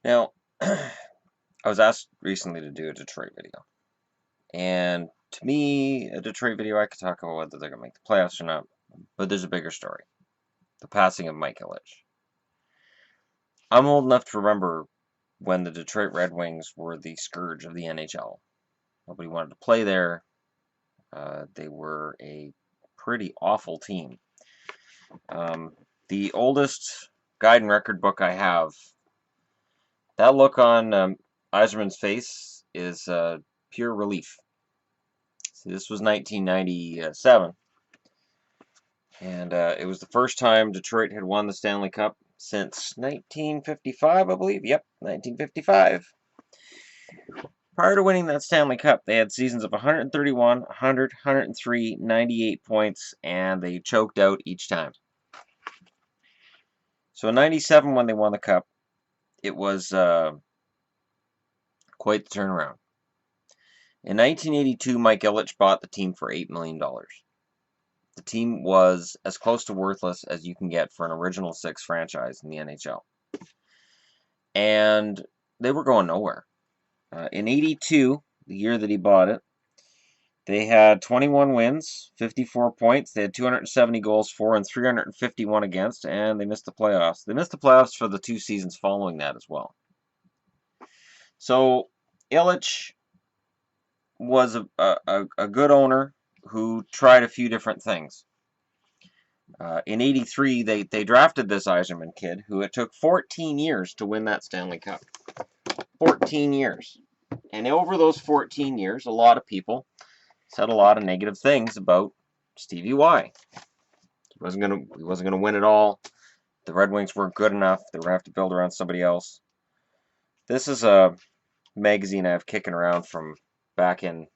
Now, I was asked recently to do a Detroit video. And to me, a Detroit video, I could talk about whether they're going to make the playoffs or not. But there's a bigger story. The passing of Mike Ilitch. I'm old enough to remember when the Detroit Red Wings were the scourge of the NHL. Nobody wanted to play there. They were a pretty awful team. The oldest guide and record book I have, that look on Yzerman's face is pure relief. See, this was 1997, and it was the first time Detroit had won the Stanley Cup since 1955, I believe. Yep, 1955. Prior to winning that Stanley Cup, they had seasons of 131, 100, 103, 98 points, and they choked out each time. So in 97, when they won the Cup, it was quite the turnaround. In 1982, Mike Ilitch bought the team for $8 million. The team was as close to worthless as you can get for an Original Six franchise in the NHL. And they were going nowhere. In 82, the year that he bought it, they had 21 wins, 54 points. They had 270 goals for and 351 against, and they missed the playoffs. They missed the playoffs for the 2 seasons following that as well. So Ilitch was a good owner who tried a few different things. In 83, they drafted this Yzerman kid, who it took 14 years to win that Stanley Cup. 14 years. And over those 14 years, a lot of people said a lot of negative things about Stevie Y. He wasn't gonna win it all. The Red Wings weren't good enough. They were gonna have to build around somebody else. This is a magazine I have kicking around from back in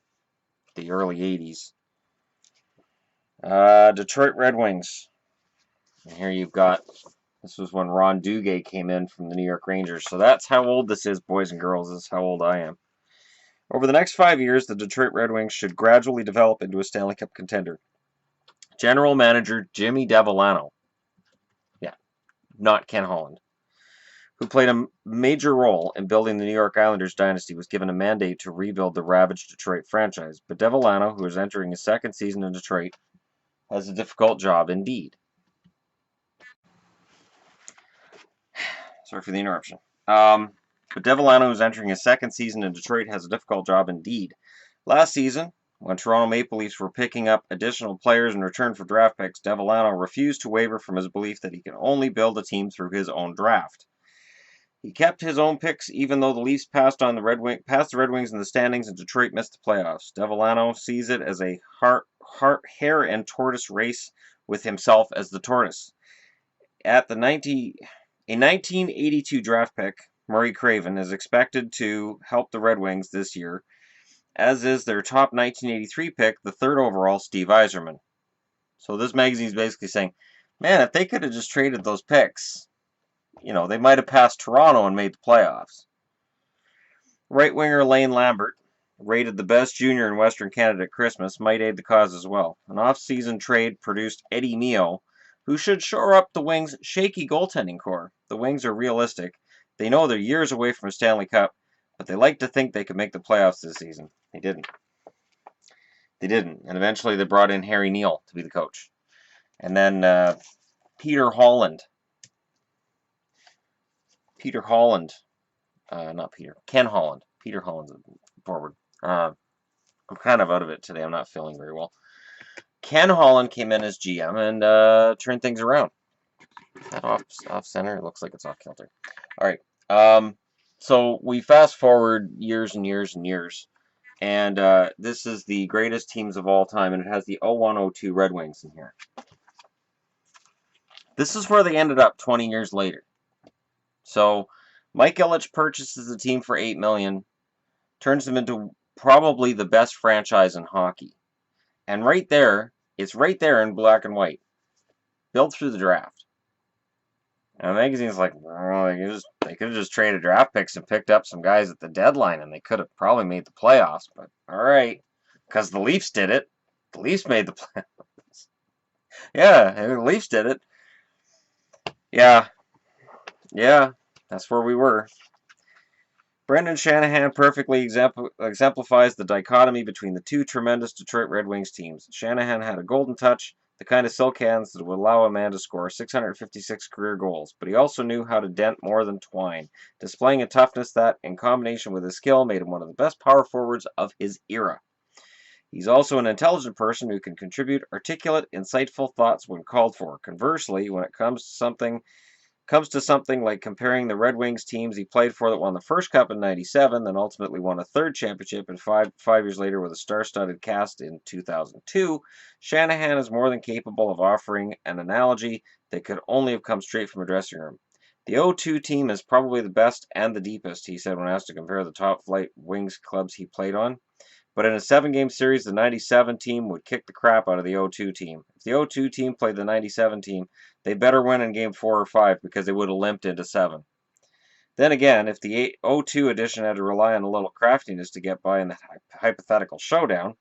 the early 80s. Detroit Red Wings. And here you've got, this was when Ron Duguay came in from the New York Rangers. So that's how old this is, boys and girls. This is how old I am. Over the next 5 years, the Detroit Red Wings should gradually develop into a Stanley Cup contender. General Manager Jimmy Devellano, yeah, not Ken Holland, who played a major role in building the New York Islanders dynasty, was given a mandate to rebuild the ravaged Detroit franchise. But Devellano, who is entering his 2nd season in Detroit, has a difficult job indeed. Sorry for the interruption. But Devellano, who's entering his 2nd season in Detroit, has a difficult job indeed. Last season, when Toronto Maple Leafs were picking up additional players in return for draft picks, Devellano refused to waver from his belief that he can only build a team through his own draft. He kept his own picks, even though the Leafs passed the Red Wings in the standings and Detroit missed the playoffs. Devellano sees it as a hare and tortoise race, with himself as the tortoise. A 1982 draft pick, Murray Craven, is expected to help the Red Wings this year, as is their top 1983 pick, the 3rd overall, Steve Yzerman. So this magazine is basically saying, man, if they could have just traded those picks, you know, they might have passed Toronto and made the playoffs. Right winger Lane Lambert, rated the best junior in Western Canada at Christmas, might aid the cause as well. An off-season trade produced Eddie Mio, who should shore up the Wings' shaky goaltending core. The Wings are realistic. They know they're years away from a Stanley Cup, but they like to think they could make the playoffs this season. They didn't. And eventually they brought in Harry Neal to be the coach. And then Peter Holland. Ken Holland. Peter Holland's forward. I'm kind of out of it today. I'm not feeling very well. Ken Holland came in as GM and turned things around. Is that off center? It looks like it's off kilter. All right. So we fast forward years and years and years, and this is the greatest teams of all time, and it has the 01-02 Red Wings in here. This is where they ended up 20 years later. So Mike Ilitch purchases the team for $8 million, turns them into probably the best franchise in hockey. And right there, it's right there in black and white. Built through the draft. And the magazine's like, well, they could have just traded draft picks and picked up some guys at the deadline, and they could have probably made the playoffs. But all right, because the Leafs did it. The Leafs made the playoffs. Yeah, the Leafs did it. Yeah, that's where we were. Brendan Shanahan perfectly exemplifies the dichotomy between the two tremendous Detroit Red Wings teams. Shanahan had a golden touch, the kind of silk hands that would allow a man to score 656 career goals, but he also knew how to dent more than twine, displaying a toughness that, in combination with his skill, made him one of the best power forwards of his era. He's also an intelligent person who can contribute articulate, insightful thoughts when called for. Conversely, when it comes to something like comparing the Red Wings teams he played for that won the first cup in '97, then ultimately won a third championship, and five years later with a star-studded cast in 2002, Shanahan is more than capable of offering an analogy that could only have come straight from a dressing room. The '02 team is probably the best and the deepest, he said when asked to compare the top-flight Wings clubs he played on. But in a 7-game series, the '97 team would kick the crap out of the '02 team. If the '02 team played the '97 team, they better win in game 4 or 5 because they would have limped into 7. Then again, if the '02 edition had to rely on a little craftiness to get by in the hypothetical showdown,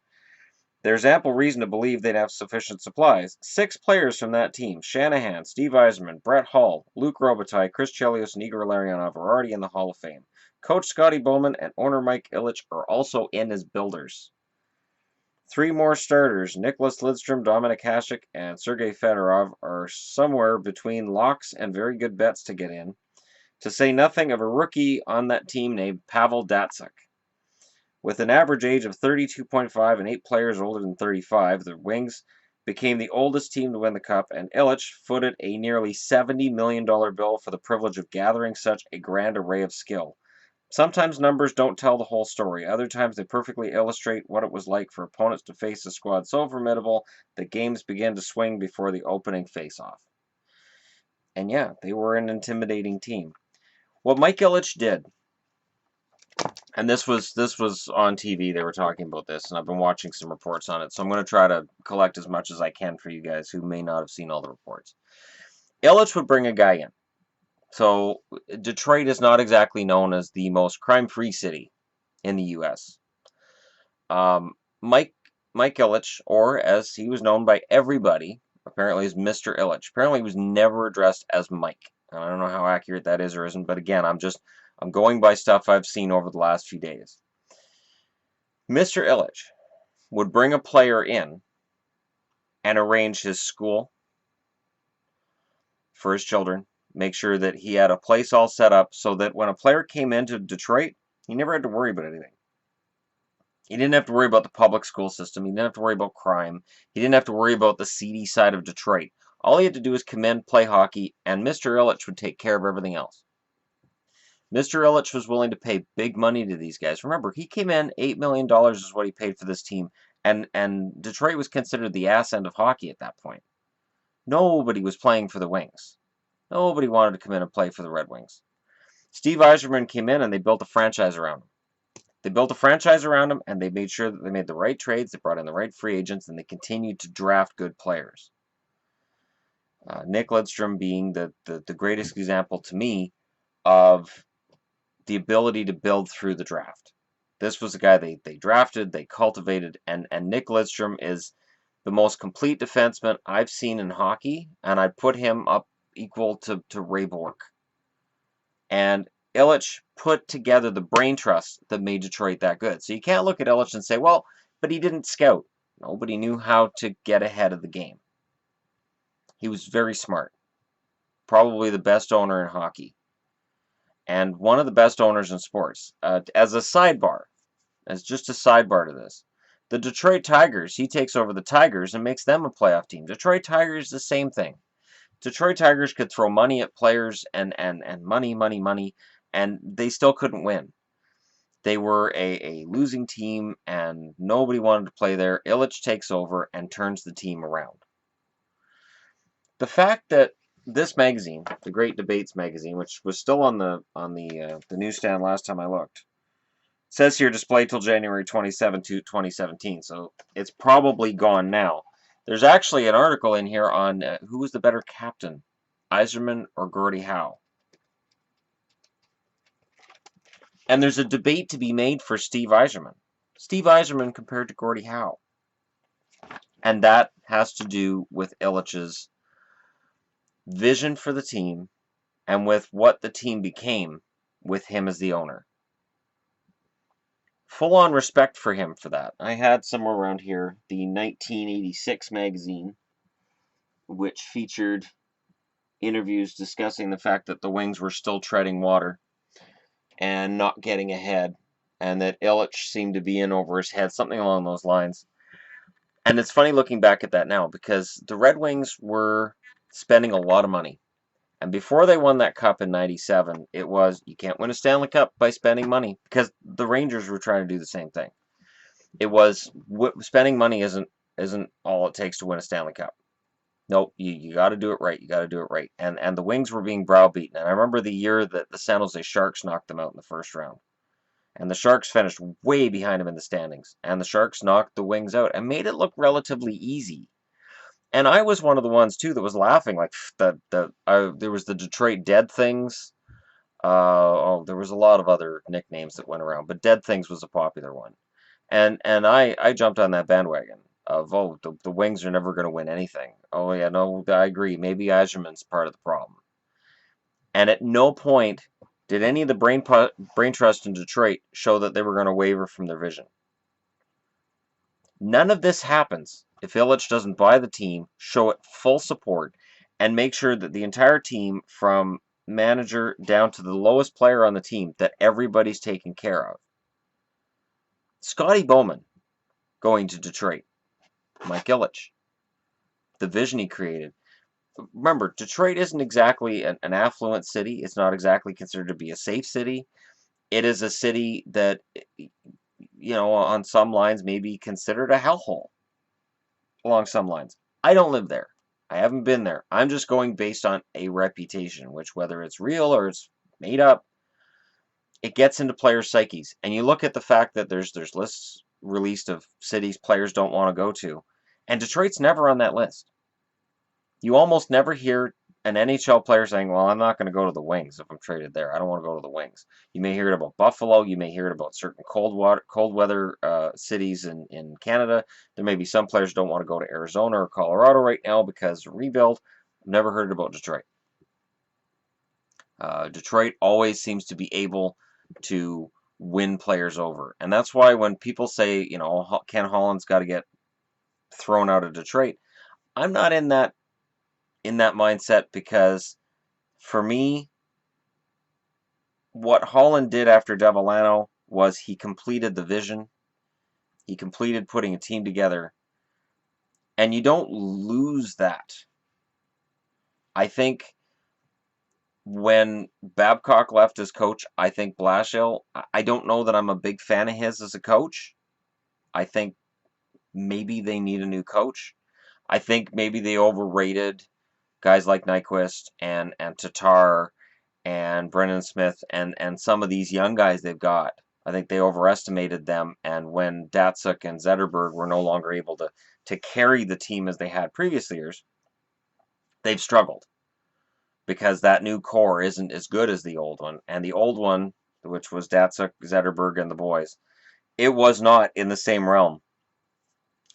there's ample reason to believe they'd have sufficient supplies. 6 players from that team, Shanahan, Steve Yzerman, Brett Hull, Luc Robitaille, Chris Chelios, and Igor Larionov, are already in the Hall of Fame. Coach Scotty Bowman and owner Mike Ilitch are also in as builders. 3 more starters, Nicholas Lidstrom, Dominik Hasek, and Sergei Fedorov, are somewhere between locks and very good bets to get in, to say nothing of a rookie on that team named Pavel Datsyuk. With an average age of 32.5 and 8 players older than 35, the Wings became the oldest team to win the Cup, and Ilitch footed a nearly $70 million bill for the privilege of gathering such a grand array of skill. Sometimes numbers don't tell the whole story. Other times they perfectly illustrate what it was like for opponents to face a squad so formidable that games began to swing before the opening face-off. And yeah, they were an intimidating team. What Mike Ilitch did, and this was on TV, they were talking about this, and I've been watching some reports on it, so I'm going to try to collect as much as I can for you guys who may not have seen all the reports. Ilitch would bring a guy in. So Detroit is not exactly known as the most crime-free city in the U.S. Mike Ilitch, or as he was known by everybody, apparently as Mr. Ilitch. Apparently he was never addressed as Mike. And I don't know how accurate that is or isn't, but again, I'm going by stuff I've seen over the last few days. Mr. Ilitch would bring a player in and arrange his school for his children, make sure that he had a place all set up so that when a player came into Detroit, he never had to worry about anything. He didn't have to worry about the public school system. He didn't have to worry about crime. He didn't have to worry about the seedy side of Detroit. All he had to do was come in, play hockey, and Mr. Ilitch would take care of everything else. Mr. Ilitch was willing to pay big money to these guys. Remember, he came in, $8 million is what he paid for this team, and Detroit was considered the ass end of hockey at that point. Nobody was playing for the Wings. Nobody wanted to come in and play for the Red Wings. Steve Yzerman came in and they built a franchise around him. They built a franchise around him, and they made sure that they made the right trades, they brought in the right free agents, and they continued to draft good players. Nick Lidstrom being the greatest example to me of the ability to build through the draft. This was a guy they drafted, they cultivated, and Nick Lidstrom is the most complete defenseman I've seen in hockey, and I put him up equal to Ray Bourque. And Ilitch put together the brain trust that made Detroit that good. So you can't look at Ilitch and say, well, but he didn't scout. Nobody knew how to get ahead of the game. He was very smart. Probably the best owner in hockey. And one of the best owners in sports. As a sidebar, as just a sidebar to this, the Detroit Tigers, he takes over the Tigers and makes them a playoff team. Detroit Tigers, the same thing. Detroit Tigers could throw money at players and money, and they still couldn't win. They were a losing team, and nobody wanted to play there. Ilitch takes over and turns the team around. The fact that this magazine, the Great Debates magazine, which was still on the newsstand last time I looked, says here displayed till January 27, 2017, so it's probably gone now. There's actually an article in here on who was the better captain, Yzerman or Gordie Howe. And there's a debate to be made for Steve Yzerman. Steve Yzerman compared to Gordie Howe. And that has to do with Ilitch's vision for the team and with what the team became with him as the owner. full-on respect for him for that. I had somewhere around here the 1986 magazine, which featured interviews discussing the fact that the Wings were still treading water and not getting ahead, and that Ilitch seemed to be in over his head, something along those lines. And it's funny looking back at that now, because the Red Wings were spending a lot of money. And before they won that cup in '97, it was, you can't win a Stanley Cup by spending money, because the Rangers were trying to do the same thing. It was, spending money isn't all it takes to win a Stanley Cup. Nope, you got to do it right. You got to do it right. And the Wings were being browbeaten. And I remember the year that the San Jose Sharks knocked them out in the first round. And the Sharks finished way behind them in the standings. And the Sharks knocked the Wings out and made it look relatively easy. And I was one of the ones, too, that was laughing. Like, there was the Detroit Dead Things. There was a lot of other nicknames that went around. But Dead Things was a popular one. And I jumped on that bandwagon of, the Wings are never going to win anything. Oh, yeah, no, I agree. Maybe Yzerman's part of the problem. And at no point did any of the brain trust in Detroit show that they were going to waver from their vision. None of this happens if Ilitch doesn't buy the team, show it full support, and make sure that the entire team, from manager down to the lowest player on the team, that everybody's taken care of. Scotty Bowman going to Detroit. Mike Ilitch. The vision he created. Remember, Detroit isn't exactly an affluent city. It's not exactly considered to be a safe city. It is a city that, on some lines may be considered a hellhole. Along some lines. I don't live there. I haven't been there. I'm just going based on a reputation, which, whether it's real or it's made up, it gets into players' psyches. And you look at the fact that there's lists released of cities players don't want to go to, and Detroit's never on that list. You almost never hear an NHL player saying, well, I'm not going to go to the Wings if I'm traded there. I don't want to go to the Wings. You may hear it about Buffalo. You may hear it about certain cold weather cities in Canada. There may be some players who don't want to go to Arizona or Colorado right now because of rebuild. I've never heard about Detroit. Detroit always seems to be able to win players over. And that's why when people say, Ken Holland's got to get thrown out of Detroit, I'm not in that mindset, because for me, what Holland did after Devellano was he completed the vision. He completed putting a team together. And you don't lose that. I think when Babcock left as coach, I think Blashill, I don't know that I'm a big fan of his as a coach. I think maybe they need a new coach. I think maybe they overrated guys like Nyquist and Tatar and Brendan Smith and some of these young guys they've got. I think they overestimated them, and when Datsuk and Zetterberg were no longer able to carry the team as they had previous years, they've struggled, because that new core isn't as good as the old one. And the old one, which was Datsuk, Zetterberg, and the boys, it was not in the same realm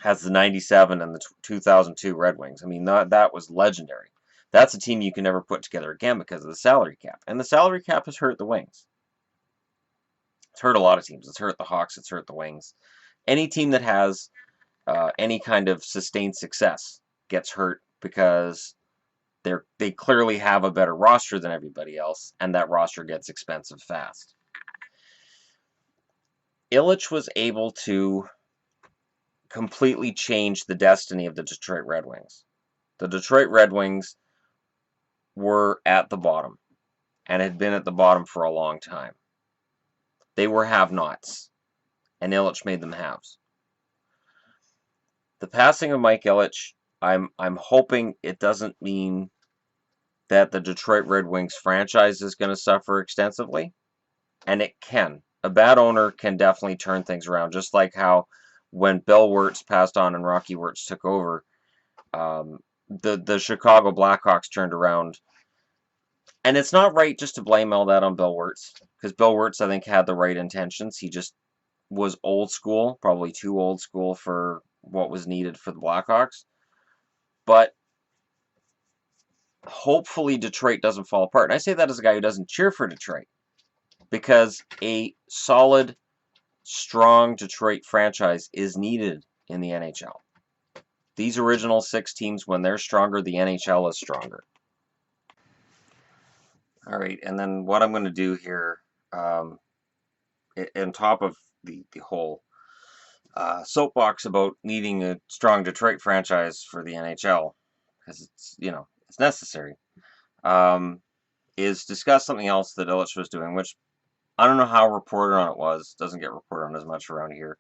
as the 97 and the 2002 Red Wings. I mean, that was legendary. That's a team you can never put together again because of the salary cap. And the salary cap has hurt the Wings. It's hurt a lot of teams. It's hurt the Hawks. It's hurt the Wings. Any team that has any kind of sustained success gets hurt because they clearly have a better roster than everybody else, and that roster gets expensive fast. Ilitch was able to completely change the destiny of the Detroit Red Wings. The Detroit Red Wings were at the bottom, and had been at the bottom for a long time. They were have-nots, and Ilitch made them haves. The passing of Mike Ilitch, I'm hoping it doesn't mean that the Detroit Red Wings franchise is going to suffer extensively, and it can. A bad owner can definitely turn things around, just like how when Bill Wirtz passed on and Rocky Wirtz took over, the Chicago Blackhawks turned around. And it's not right just to blame all that on Bill Wirtz, because Bill Wirtz, I think, had the right intentions. He just was old school, probably too old school for what was needed for the Blackhawks. But hopefully Detroit doesn't fall apart. And I say that as a guy who doesn't cheer for Detroit, because a solid strong Detroit franchise is needed in the NHL. These original 6 teams, when they're stronger, the NHL is stronger. All right, and then what I'm going to do here, on top of the whole soapbox about needing a strong Detroit franchise for the NHL, because it's, it's necessary, is discuss something else that Ilitch was doing, which I don't know how reported on it was. Doesn't get reported on as much around here.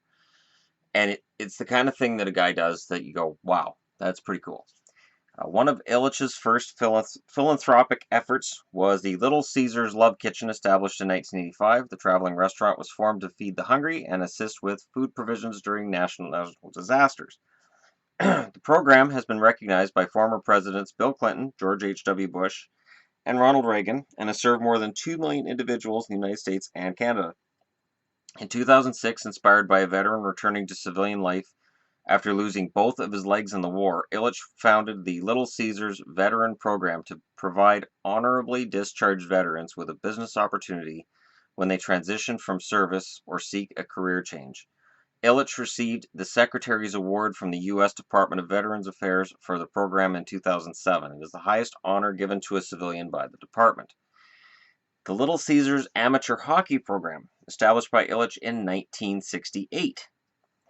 And it's the kind of thing that a guy does that you go, wow, that's pretty cool. One of Ilitch's first philanthropic efforts was the Little Caesars Love Kitchen, established in 1985. The traveling restaurant was formed to feed the hungry and assist with food provisions during national disasters. The program has been recognized by former presidents Bill Clinton, George H.W. Bush, and Ronald Reagan, and has served more than 2 million individuals in the United States and Canada. In 2006, inspired by a veteran returning to civilian life after losing both of his legs in the war, Ilitch founded the Little Caesars Veteran Program to provide honorably discharged veterans with a business opportunity when they transition from service or seek a career change. Ilitch received the Secretary's Award from the U.S. Department of Veterans Affairs for the program in 2007. It is the highest honor given to a civilian by the department. The Little Caesars Amateur Hockey Program, established by Ilitch in 1968,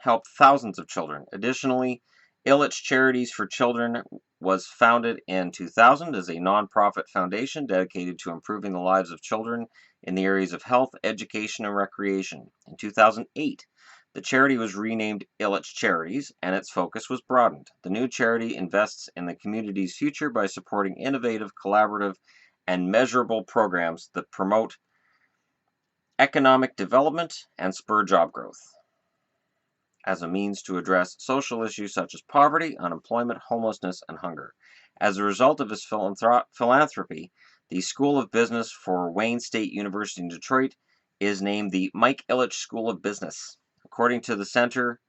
helped thousands of children. Additionally, Ilitch Charities for Children was founded in 2000 as a nonprofit foundation dedicated to improving the lives of children in the areas of health, education, and recreation. In 2008, the charity was renamed Ilitch Charities, and its focus was broadened. The new charity invests in the community's future by supporting innovative, collaborative, and measurable programs that promote economic development and spur job growth as a means to address social issues such as poverty, unemployment, homelessness, and hunger. As a result of his philanthropy, the School of Business for Wayne State University in Detroit is named the Mike Ilitch School of Business. According to the Center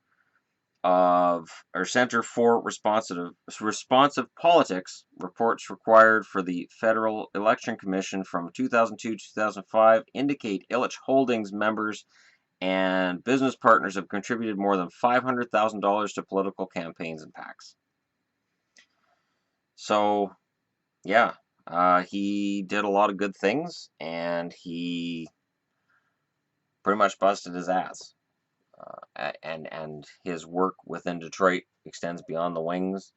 for Responsive Politics, reports required for the Federal Election Commission from 2002 to 2005 indicate Ilitch Holdings members and business partners have contributed more than $500,000 to political campaigns and PACs. So, yeah, he did a lot of good things, and he pretty much busted his ass. And his work within Detroit extends beyond the Wings,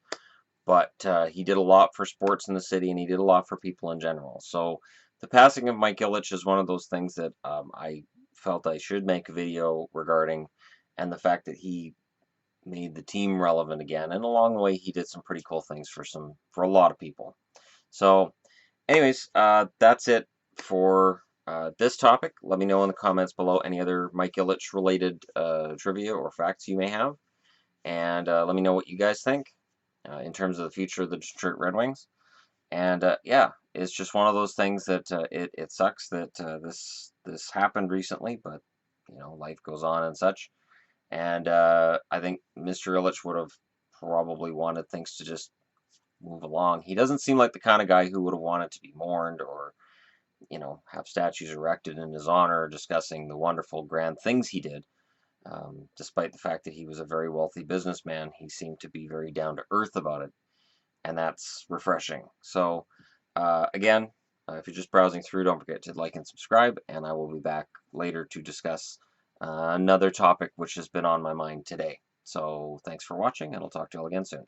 but he did a lot for sports in the city, and he did a lot for people in general. So the passing of Mike Ilitch is one of those things that I felt I should make a video regarding, and the fact that he made the team relevant again, and along the way he did some pretty cool things for a lot of people. So anyways, that's it for this topic. Let me know in the comments below any other Mike Ilitch related trivia or facts you may have, and let me know what you guys think in terms of the future of the Detroit Red Wings. And yeah, it's just one of those things that it sucks that this happened recently, but life goes on and such. And I think Mr. Ilitch would have probably wanted things to just move along. He doesn't seem like the kind of guy who would have wanted to be mourned or have statues erected in his honor, discussing the wonderful, grand things he did. Despite the fact that he was a very wealthy businessman, he seemed to be very down to earth about it, and that's refreshing. So, again, if you're just browsing through, don't forget to like and subscribe, and I will be back later to discuss another topic which has been on my mind today. So, thanks for watching, and I'll talk to you all again soon.